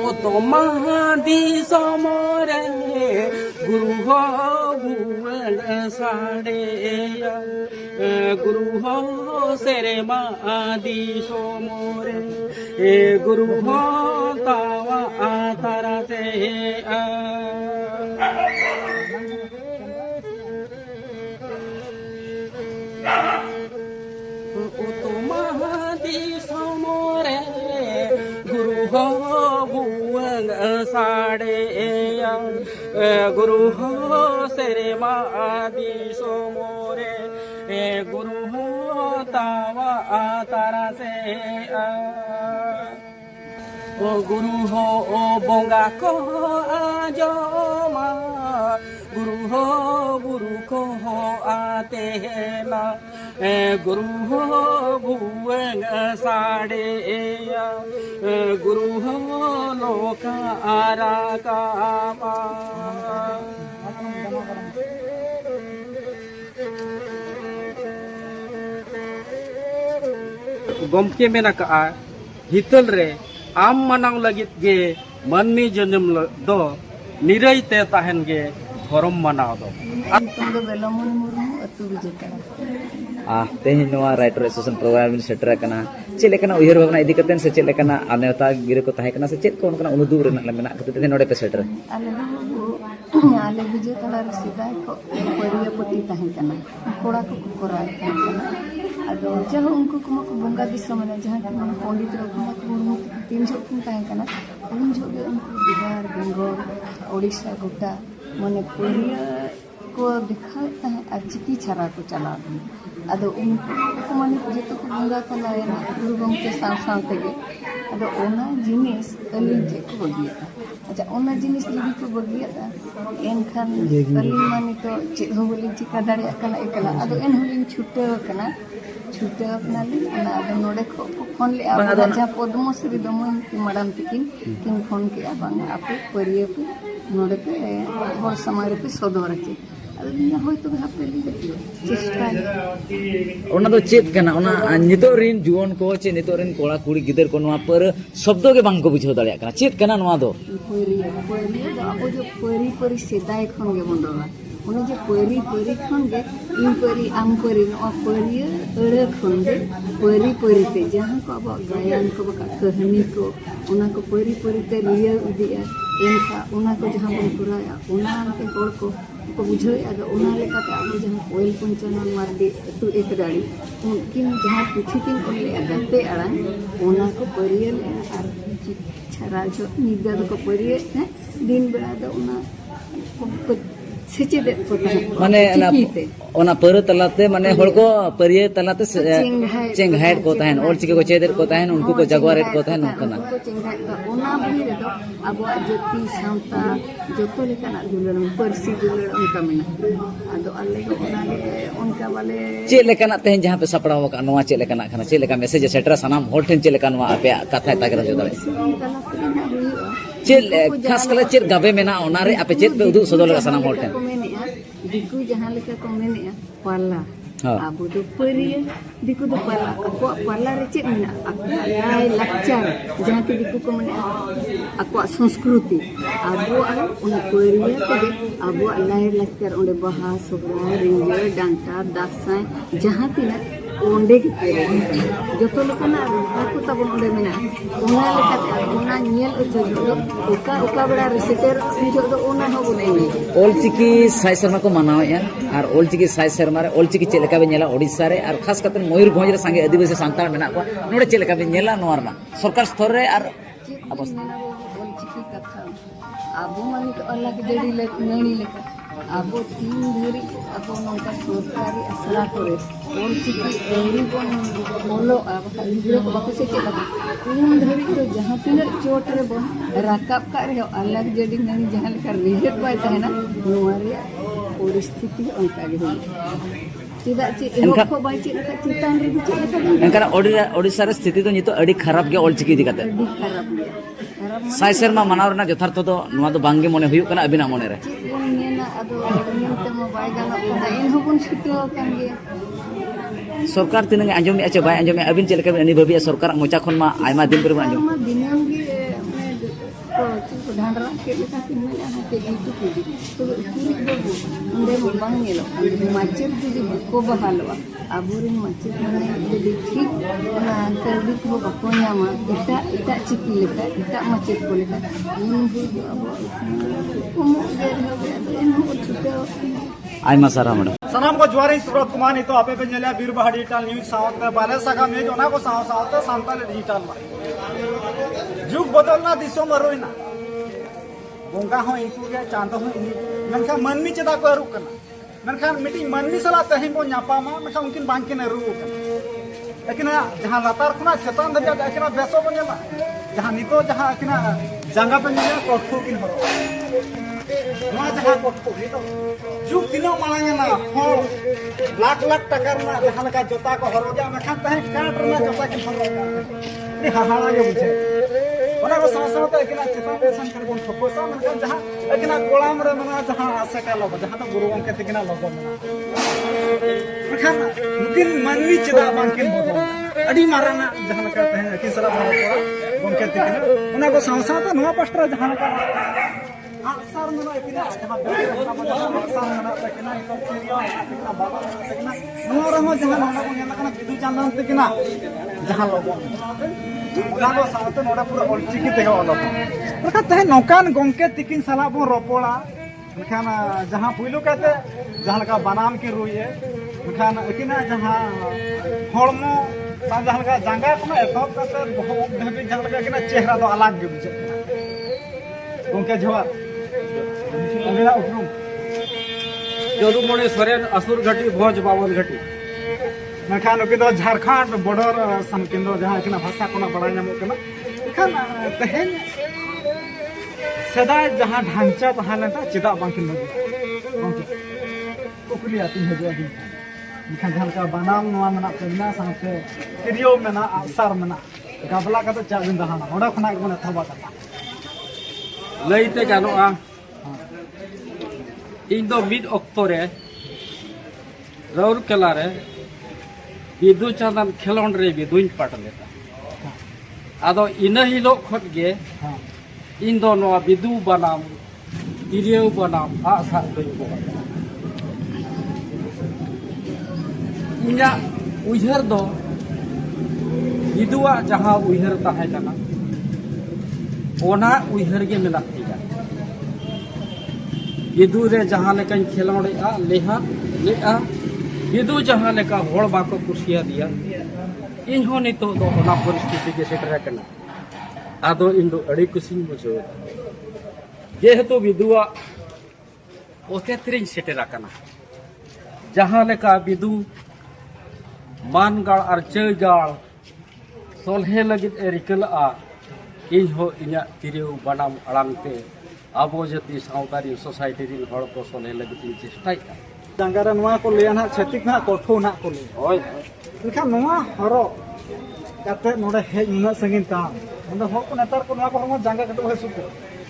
Otomadi samore guru ho buel sadeya guru ho seremadi somore guru ho tawa tarase Otomadi samore guru ho buel sadeya guru ho seremadi somore guru ho tawa tarase guru ho bonga ko ajoma guru ko atela guru ho bueng sadeya guru ho loka arakama gomke menaka hital re am manang lagit ge manni janam do nirai te tahen ge dhorom manaw do तेहन writer association programme shutter करना check लेकना उयहर भावना इदी कतेन से check लेकना अनेवता गिरे को ताहे करना से check को उनका उनुदुग रेना मेना कते नोडे पे सेटर आले विजय तला सिदाय को परिया पति ताहे करना कोड़ा को कोराय करना अदो जहां उनको को बंगा दिसम ने जहां पंडित रघुनाथ मुर्मू तीन जो ताहे करना उन जो बिहार बंगाल ओडिशा गोटा माने परिया को दिखाता है चिकी छारा को चला अदो उनको माने जेतो को बंगा तलायना गुरु गंगे साथ तेगे अदो ओना जिनिस अलिन जे को बगिया अच्छा ओना जिनिस जदी को बगिया एनखान अलिन माने तो चेद हो बोली चिका दाड़िया कना एकला अदो एन होलिन छुटे अपना ली अना अदो नोडे को फोन ले आ जा पद्मश्री दमन मैडम तकिन किन फोन के बांग आपे परिया पे नोडे पे हर समाज पे सदर रखे चेक नितो रिन जुवन को चे नितो रिन कोड़ा कुड़ी गिदर को नवा पर शब्द के बांग को बुझाव दाड़िया कना चेक कना नवा दो अब जो परी परी सेदाय खन गे बंदोला उन जे परी परी खन गे इन परी आम परी न परी अड़े खन गे परी ते जहां को अब गायन को बका कहानी को उना को परी ते रिया उदिया इनका उना को जहां बन पुराया उना के होड़ को बुझे अगर उना लेका ते अब जहां कोयल पंचनन मारदी तू एक दाड़ी उनकिन जहां पूछी किन ओले गते अड़ान उना को परियल आर छरा जो निदा को परिय है दिन बेला दो उना सेचे दे पता माने ओना पर तलाते माने होड़ को परिय तलाते चेंगहाइड को ताहन और चिके को चेदर को ताहन उनको को जगवारेट को ताहन उनकना ओना भी रे दो अब जति सावता जतो लेकना दुलन परसी दुलन उनका में अदो अल्ले को ओना उनका वाले चे लेकना तेहन जहां पे सपड़ाव का नवा चे लेकना खाना चे लेका मैसेज सेटर सनाम होड़ ठेन चे लेका नवा आपे कथा तागरा जो दाड़े चेल खास कले चेर गाबे मेना ओनारे आपे चेत पे उदु सदल का सनाम होड़ ठेन दिकु जहां लेका को मेने पाला अब तो परिया दिकु तो पाला को पाला रे चेत मेना लाय लक्चर जहां के दिकु को मेने akwa संस्कृति अब उन परिया ते अब लाय लक्चर ओंडे बहा सोहराय रिंगे डांटा दासाय जहां तिना ओंडे के जतो लोकना को तबन ओंडे मेना ओना लेकाते ओना नियल ओचो ओका ओका बड़ा रिसेटर जो दो ओना हो बोले ओल चिकी साई शर्मा को मनावेया और ओल चिकी साई शर्मा रे ओल चिकी चेलेका बे नेला ओडिसा रे और खास करते मयूरभंज रे संगे आदिवासी सांताल मेना को नोडे चेलेका बे नेला नोरना सरकार स्तर रे और अब ओल चिकी कथा अब माने तो अलग जड़ी ले नणी लेका अब तीन धरी अब नौका सरकारी असरा करे ओल चिकी एरी बन बोलो अब गिरो को बाको से चला तीन धरी तो जहां तीन चोट रे बन राकाब का रे अलग जड़ी नणी जहां लेकर रिहेट पाए है ना नोरिया परिस्थिति उनका गे हो चिदा चे को बाई चे लेका चितान रे चे लेका एनका ओडिसा रे स्थिति तो नितो अडी खराब गे ओल चिकी दिखाते खराब साई शर्मा मनाव रना यथार्थ तो नुआ तो बांगे मने हुयु कना अबिना मने रे सरकार तीन आंजमे अच्छा बाय आंजमे अबिन चेलका अनी भाबिया सरकार मोचा खन मा आयमा दिन पर आंजम को ढांडरा के लेका किन में आना के जीतु कुदी तो उकुरी बाबू उंडे मो बांग नेलो माचेर जुदी को बहालवा आबुरिन माचेर माने जुदी ठीक ना करदी को बको न्यामा इटा चिकी लेका इटा माचेर को लेका उन बुदु अब उमु गेर होबे इन हो छुटे आयमा सारा मैडम सनाम को ज्वारी सुब्रत कुमार तो आपे पे नेला बीरबाह डिजिटल न्यूज सावत बाले सगा में जोना को सावत सांताल डिजिटल मा जुग बदलना दिसो मरोइना बोंगा हो इनकु के चांद हो मनखा मनमी चदा को रुक कना मनखा मीटिंग मनमी सला तहिं बो न्यापा मा मनखा उनकिन बांकिन रू लेकिन जहां लातार खुना चेतन दबा एकना बेसो बनेला जहां नितो जहां एकना जांगा पे नेला कोठो किन हो जहां कोठो नितो जुग दिनो मांगना हो लाख लाख टका रे जहां लका जोता को हरोजा मनखा तहिं काट रे जोता के हरोजा नि हाहाड़ा के बुझे ओना को साथ एकना चेतन पे संकर कोन फोकसा मनखा जहां एकना कोलाम रे मना जहां आशा का लोग जहां तो गुरु के तिकना लोग मना मनखा मुकिन मनवी चदा बांकिन बोतो अडी माराना जहां लका तहिं कि सला बोला गोंके तिकना ओना को साथ नवा पस्टर जहां लका आसार मना एकना जहां बेटा आसार मना तकना इन सीरियो एकना बाबा तकना नवा रहो जहां नवा को नेना बिदु चांदन तकना जहां लोग ओना को साथ नोडा पूरा ऑलचिकी तेगा ओलो रखा तहे नौकान गोंके तिकिन सला बो रोपोड़ा मखान जहां पुइलो कहते जहां का बनाम की रुइए मखान एकिना जहां हड़मो सा जहां का जांगा को एतब कहते बहुत धबी जहां का किना चेहरा तो अलग गे बुझे गोंके जोहार मेरा उपरुम चलू मोड़े सोरेन असुर घटी भोज बावन घटी मखान उके दो झारखंड बॉर्डर सनकिन दो जहां किना भाषा कोना बड़ा नामो कना खान तहेन सदा जहां ढांचा तहालता चिदा बांकिन लगे बांकिन कुकली आती है जो अभी मखान जहां का बनाम नवा मना पेना साथे किरियो मना आसार मना गाबला का तो चाबिन दहाना ओडा खना को थबा कता लईते गानोआ इन दो मिड ऑक्टो रे राउरकेला रे बिदु चांदन खेलोंड रे बिदुइन पाट लेता आदो इना हिलो खट गे इन दो नवा बिदु बनाम तिरियो बनाम आसा दोइन को इना उइहर दो बिदुआ जहां उइहर ताहे जाना ओना उइहर गे मेला तिगा बिदु रे जहां लेकन खेलोंड आ लेहा लेआ बिदु जहां लेका होड़ बाको कुर्सिया दिया इन हो नितो दो ओना परिस्थिति के सेटर कना आदो इन दो अड़ी कुसिन बुझो जेहेतु बिदुआ ओते त्रिन सेटर कना जहां लेका बिदु मानगाड़ और चयगाड़ सोलहे लगित एरिकला इन हो इना तिरियो बनाम अड़ांगते आबो जति सावतारी सोसाइटी रिन होड़ को सोलहे लगित इन चेष्टाई जांगारा नवा को लेया ना छतिक ना कोठो ना को ले ओय लेकिन नवा हरो कते नोडे हे नुना संगिन ता नोडे हो को नेतार को नवा को हम जांगा कते हो सुको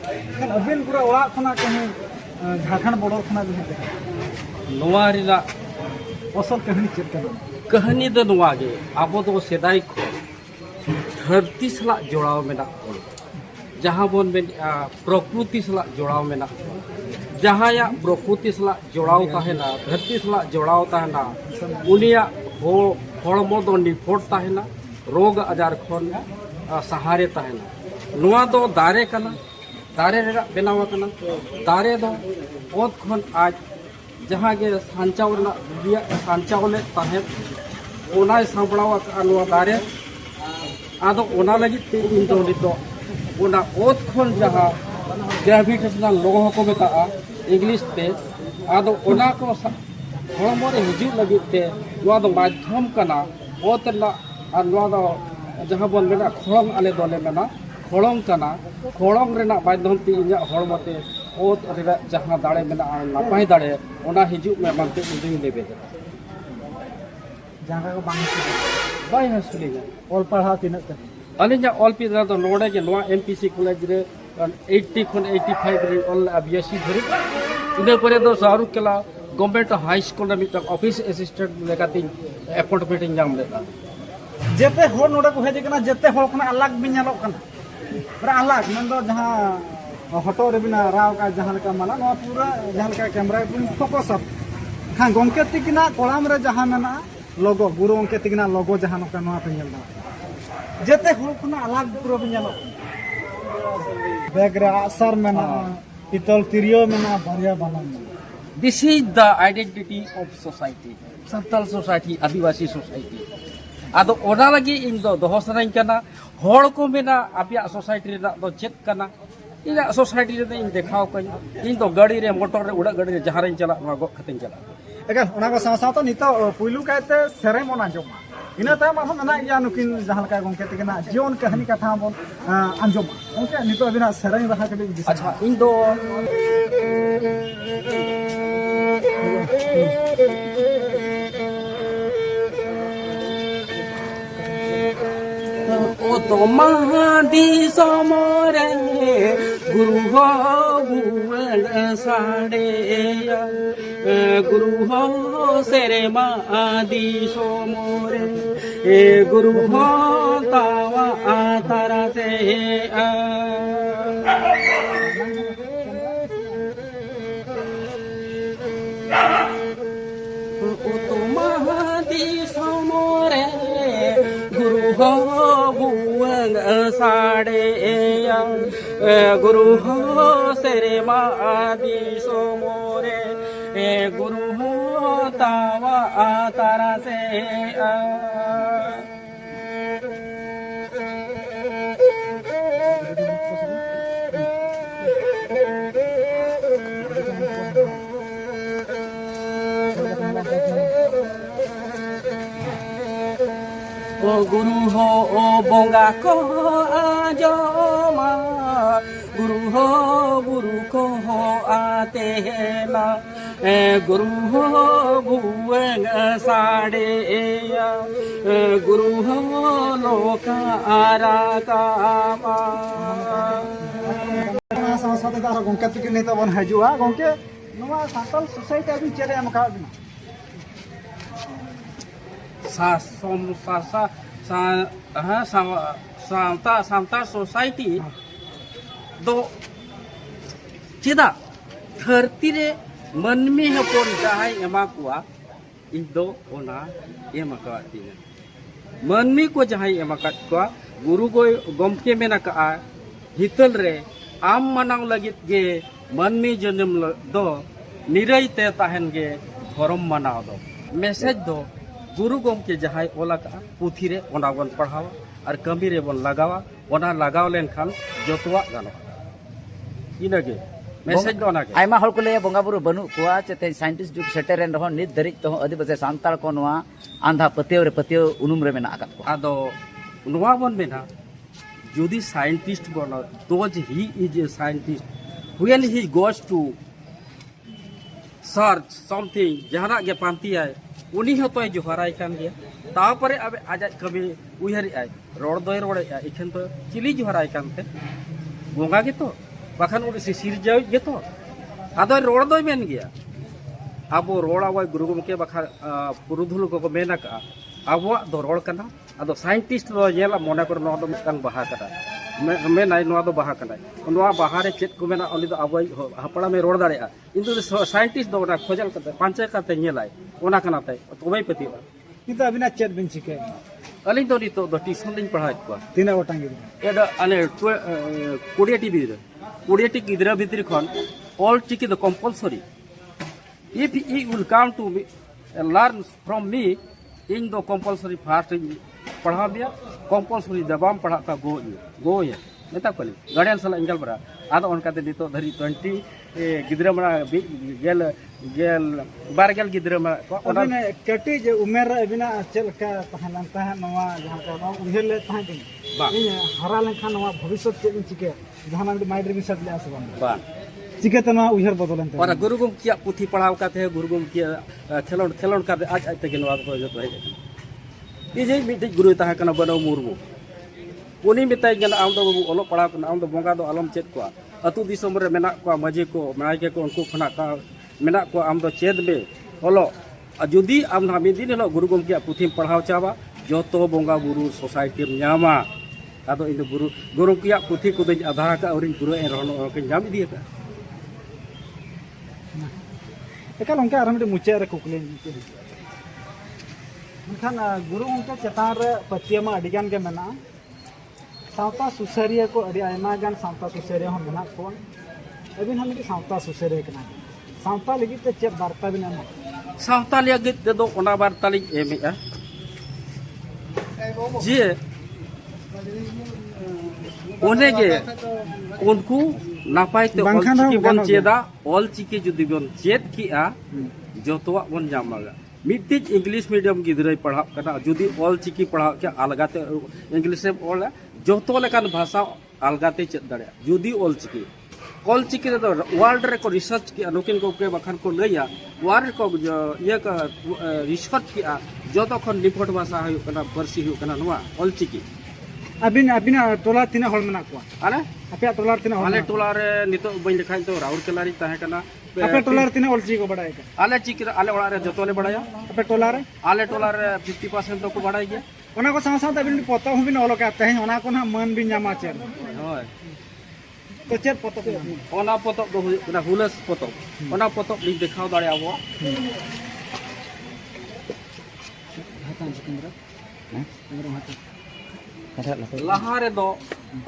लेकिन अबिन पूरा ओला खना कहीं झारखंड बॉर्डर खना भी नवा रिला असल कहानी चेक कर कहानी दो नवा गे आबो दो सेदाई को धरती सला जोड़ाव मेना जहां बोन में प्रकृति सला जोड़ाव मेना जहां या प्रकृति सला जोड़ाव ताहेना धरती सला जोड़ाव ताहेना उनिया होड़मो दो निफोट ताहेना रोग आजार खन सहारे ताहेना नुआ दो दारे कना दारे रे बनाव कना दारे दो ओत खन आज जहां गे सांचाव ना बिया सांचाव ले ताहे ओना सांबड़ाव नुआ दारे आदो ओना लगी ते इन दो नितो ओना ओत खन जहां ग्रेविटेशनल लोगों को मेता इंग्लिश पे आदो ओना को होड़मो रे हिजु लगी ते नुआ दो माध्यम कना ओतला और नुआ दो जहां बोन मेना खोलम आले दोले मेना खोलम कना खोलम रेना माध्यम ते इया होड़मो ते ओत रे जहां दाड़े मेना नापाय दाड़े ओना हिजु में मानते इंदुई लेबे जांगा को बांग बाय हसुली ऑल पढ़ा तिनक ते अलिजा ऑल पीदा दो नोडे के नुआ एमपीसी कॉलेज रे 80 खन 85 रे ऑल अभियासी धरि इने परे दो सारुकेला गवर्नमेंट हाई स्कूल रे मिट ऑफिस असिस्टेंट लेकाती अपॉइंटमेंट जाम लेता जेते हो नोडे को हेजे कना जेते हो कना अलग बिन नेलो कना पर अलग मन दो जहां हटो रे बिना राव का जहां का माला नवा पूरा जहां का कैमरा बिन फोकस अप खान गमके तिकना कोलाम रे जहां मेना लोगो गुरु गमके तिकना लोगो जहां का नवा पे नेल दा जेते होल खुना अलग पूरा बिनलो बैग रे असर मेना पितल तिरियो मेना बारिया बनम This is the identity of society. Santal society, Adivasi society. Ado ona lagi indo doho sanai kana hor ko mena apia society re do chet kana ina society re in dekhao kani indo gadi re motor re uda gadi re jaharin chala ma go khatin chala एका उना को सासा तो नितो पुइलु काते सेरे मोना जोमा इना ता मा मना या नुकिन जहां का गमके तिकना जीवन कहानी कथा बोन अंजोमा ओके नितो बिना सेरे रहा के अच्छा indo O to mahadi samore guru ho buel sade guru ho sere mahadi samore guru ho tawa atara se O to mahadi samore guru ho buang sade guru ho sere maadi somore guru ho tawa atara se O guru ho bonga ko ajoma guru ho guru ko atena guru ho bueng sade guru ho loka arakama सासा ते दारा गमके तिकन नितो बन हजुआ गमके नवा Satal society अभी चले हम का बिना Santa society do cida dharti re manmi hapon jahai ema kuwa indo ona ema ka tina manmi ko jahai ema ka kuwa guru go gomke mena ka hital re am manang lagit ge manmi janam do nirai te tahen ge thorom manao do message do गुरु गमके जहां ओला का पुथी रे ओना बन पढ़ावा और कमी रे बन लगावा ओना लगाव लेन खान जोतवा गानो इनगे मैसेज दो ना के आयमा हल को ले बोंगा बुरु बनु कोआ चते साइंटिस्ट जुग सेटेरन रहो नित धरिक तो आदिवासी सांताल को नवा आंधा पतियो रे पतियो उनुम रे मेना आकत को आदो नवा बन मेना जुदी साइंटिस्ट बन those he is a scientist when he goes to search something जहाना के पांती है उनी हतो जोहराय कान गया तापरे अब आज कभी उहरी आय रोड दोय रोड इखन तो चिली जोहराय कानते बोंगा के तो बाखान उडी सिर जाय के तो आदो रोड दोय मेन गया अब रोड आवा गुरु गमके बाखा पुरुधुल को मेना का अब दो रोड कना आदो साइंटिस्ट रो येला मोना कर नो दो मितंग बहा करा मैं नाइ नो दो बहा कना नो बहा रे चेत को मेना ओली दो अब हपड़ा में रोड दाड़े इंदु साइंटिस्ट दो ना खोजल कते पांचे कते नेलाय ओना कना ते तोबई पति नितो अबिना चेत बिन चिके अली दो नितो दो ट्यूशन दिन पढ़ाई को तीन गोटांग एदा अने 20 टी भितर 20 टी गिदरा भितर खन Ol Chiki the compulsory if he will come to learn from me in the compulsory fast पढ़ा बिया कंपल्सरी दबाम पढ़ा का गो ये मेता कोली गार्डियन सला इंगल बरा आदो उनकाते नितो धरी 20 गिदरा मरा गेल गेल बारगेल गिदरा मा ओने कटी जे उमेर अबिना चलका तहलन ता नवा जहां का उहेल ले ता दिन इन हरा लेखा नवा भविष्य के चिके जहां माइंड रे मिसत ले आसबन बा चिके तना उहेर बदलन और गुरुगम किया पुथी पढ़ाव काते गुरुगम किया खेलोन काते आज आज तक नवा को जतो है इजे मिटे गुरु ता कना बनो मुर्मु उनी मिताय गन आम दो बाबू ओलो पढ़ा कना आम दो बोंगा दो आलम चेत को अतु दिसम रे मेना को मजे को मायके को उनको खना का मेना को आम दो चेद में ओलो जुदी आम ना मिदिन लो गुरु गम किया पुथी पढ़ाव चावा जो तो बोंगा गुरु सोसाइटी न्यामा आदो इन गुरु गुरु किया पुथी को दिन आधार का और गुरु ए रहनो के जाम दिए का एकाल उनका आराम मुचे रे कुकले खान गुरु उनके चेतान रे पतियमा अडिगान के मेना सावता सुसरिया को अड़ी आयमा गान सावता सुसरिया हम मेना को अबिन हम सावता सुसरिया कना सावता लगी ते चेत वार्ता बिन एमा सावता लगी ते दो ओना वार्ता लिंग एमेआ जे ओने गे उनको नापाय ते ऑलचिकी बन चेदा ऑलचिकी जुदी बन चेत किया जोतवा बन जामागा मिट्टी इंग्लिश मीडियम गिद्रे पढ़ा करना जुदी ऑलचिकी पढ़ा के अलगाते इंग्लिश से ऑल जोतो लेकान भाषा अलगाते चेत दड़े जुदी ऑलचिकी तो वर्ल्ड रे को रिसर्च किया नुकिन को के बखान को लैया वर्ल्ड को ये का रिसर्च किया जो तो खन रिपोर्ट भाषा है करना परसी है करना नवा ऑलचिकी अबिन अबिन टोला तिना हल मना को अरे अपे टोला तिना हल आले टोला रे नितो बइन देखाई तो राउर केलारी ताहे कना अपे टोला तिना ऑलचिकी को बड़ाय का आले चिकी आले ओड़ा रे जतो ले बड़ाया अपे टोला रे आले टोला रे 50% तो को बड़ाई गया ओना को साथ साथ अबिन पतो हम बिन ओलो का तहे ओना को ना मन बिन जामा चेर होय तो चेर पतो ओना पतो दो ना हुलस पतो ओना पतो लि देखाव दाड़े आबो हातान सिकंदरा हैं हमरा हाथ लहा रे दो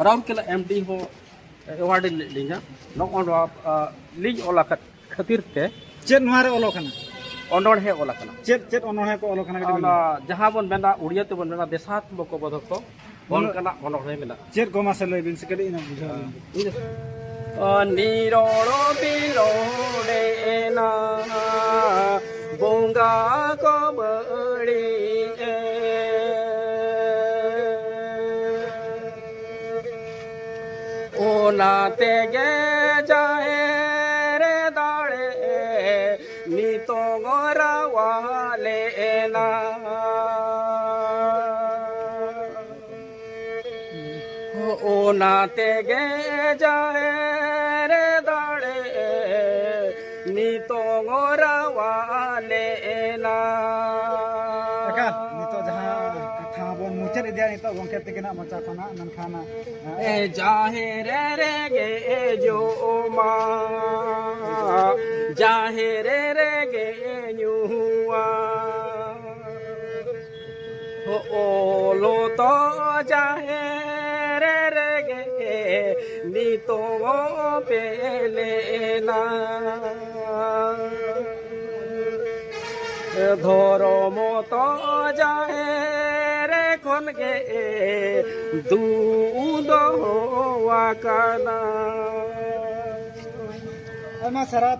राउर केला एमडी हो अवार्ड लिंगा नो ऑन लिंग ओला खातिर ते चेर नोरे ओलो कना ऑनर है ओला कना चेर ऑनर है को ओलो कना ओना जहां बन बेंदा उड़िया ते बन बेंदा देशात्मक बदक को बन कना ऑनर है मेना चेर गोमा से लय बिन सकले इना बुझा निरोड़ो बिलोड़े ना बोंगा को बड़ी ओना तेगे जाए रे दाड़े नीतो गोरा वाले ना ओना तेगे जाए रे दाड़े नीतो गोरा वाले ना एकाल नितो जहां कथा बोन मुचर इदिया नितो गोंके तिकना मचा कोना ननखाना ए जाहे रे गे जो मा जाहे रे गे न्युआ ओ लो तो जाहे रे गे नीतो पेले ना धरो मतो जाए रे खन गे दूध वाकना एमा सरा